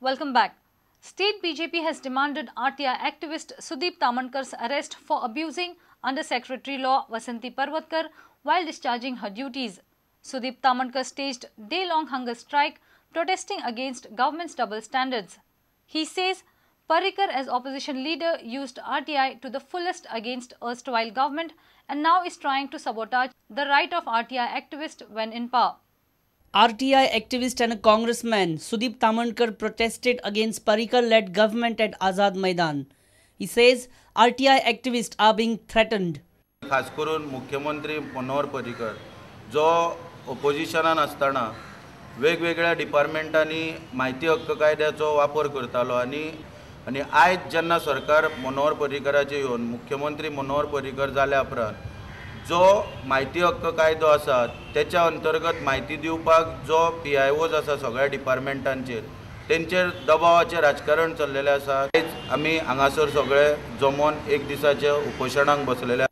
Welcome back. State BJP has demanded RTI activist Sudeep Tamankar's arrest for abusing Under Secretary Law Vasanti Parwatkar while discharging her duties. Sudeep Tamankar staged day-long hunger strike protesting against government's double standards. He says Parrikar as opposition leader used RTI to the fullest against erstwhile government and now is trying to sabotage the right of RTI activist when in power. RTI activist and a congressman Sudeep Tamankar protested against Parrikar-led government at Azad Maidan. He says RTI activists are being threatened. खास करून मुख्यमंत्री मनोहर पर्रीकर जो ओपोजिशनान आसतना वेगवेगळ्या डिपार्टमेंटांनी म्हायती हक्क कायद्याचो वापर करतालो आनी आयज जेन्ना सरकार मनोहर पर्रीकराचे येवन मुख्यमंत्री मनोहर पर्रीकर जाल्या उपरांत जो म्हायती हक्क कायदो आसा त्याच्या अंतर्गत म्हायती दिवपाक जो PIOs आसा सगळ्या डिपार्टमेंटांचेर तेंचेर दबावाचें राजकारण चल्लेलें आसा. आमी हांगासर सगळे जमोन एक दिसाचे उपोशणाक बसलेले.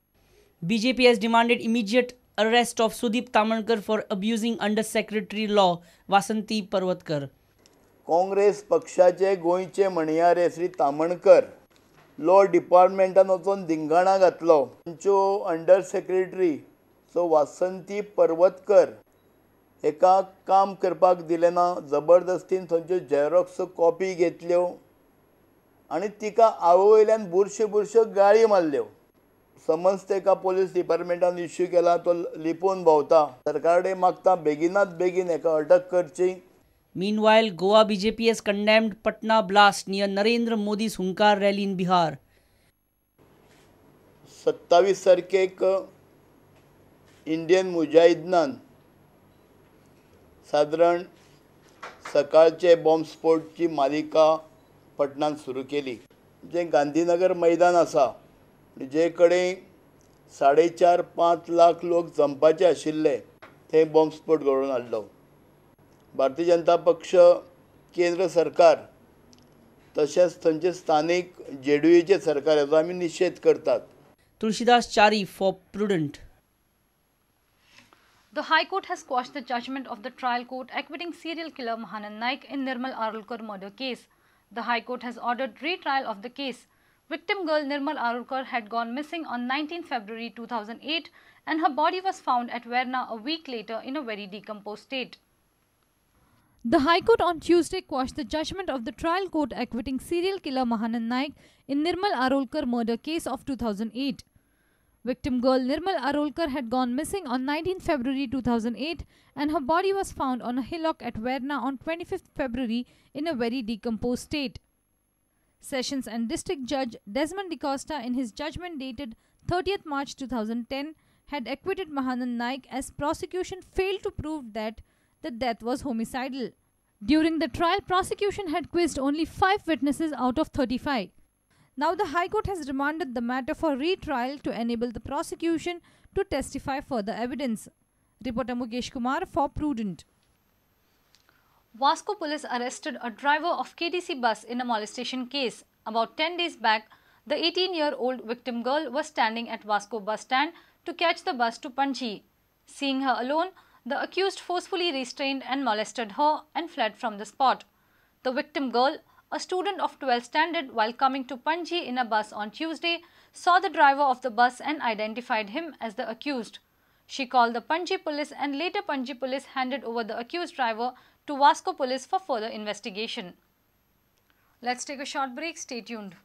BJP has demanded immediate arrest of Sudeep Tamankar for abusing Under Secretary Law Vasanti Parwatkar. Congress पक्षाचे गोंयचे म्हणयारे श्री तामणकर लॉ डिपार्टमेंटान वचून धिंगाणा घातलो. तांच्यो अंडर सेक्रेटरी सो वासंती पर्वतकर एका काम करपाक दिलें ना, जबरदस्तीन थंयच्यो झेरॉक्स कॉपी घेतल्यो आनी तिका आवयल्यान बुरश्यो गाळी मारल्यो. समन्स तेका पुलीस डिपार्टमेंटान इश्यू केला, तो लिपोवन भोंवता. सरकार कडेन मागता बेगिनात बेगीन हेका अटक करची. Meanwhile, Goa BJP has condemned Patna blast near Narendra Modi's Hunkar rally in Bihar. 27 तारखेक इंडियन मुजाहिदीनान सादारण सकाळचे बॉम्ब स्फोटची मालिका पटनान सुरू केली. जे गांधीनगर मैदान आसा जे कडेन 4.5-5 लाख लोक जमपाचे आशिल्ले थंय बॉम्ब स्फोट घडोवन हाडलो. भारतीय जनता पक्ष, केंद्र सरकार तशेंच थंयचे स्थानीक JDUचे सरकार हेचो आमी निशेध करतात. Tulsidas Chari for Prudent. The High Court has quashed the judgment of the trial court acquitting serial killer Mahanand Naik in Nirmal Arulkar murder case. The High Court has ordered retrial of the case. Victim girl Nirmal Arulkar had gone missing on 19 February 2008 and her body was found at Verna a week later in a very decomposed state. The High Court on Tuesday quashed the judgment of the trial court acquitting serial killer Mahanand Naik in Nirmal Arulkar murder case of 2008. Victim girl Nirmal Arulkar had gone missing on 19 February 2008 and her body was found on a hillock at Verna on 25th February in a very decomposed state. Sessions and District Judge Desmond DaCosta in his judgment dated 30th March 2010 had acquitted Mahanand Naik as prosecution failed to prove that the death was homicidal. During the trial, prosecution had quizzed only 5 witnesses out of 35. Now the High Court has remanded the matter for retrial to enable the prosecution to testify further evidence. Reporter Mukesh Kumar for Prudent. Vasco police arrested a driver of KTC bus in a molestation case. About 10 days back, the 18-year-old victim girl was standing at Vasco bus stand to catch the bus to Panji. Seeing her alone, the accused forcefully restrained and molested her and fled from the spot. The victim girl, a student of 12th standard, while coming to Panji in a bus on Tuesday, saw the driver of the bus and identified him as the accused. She called the Panji police and later Panji police handed over the accused driver to Vasco police for further investigation. Let's take a short break. Stay tuned.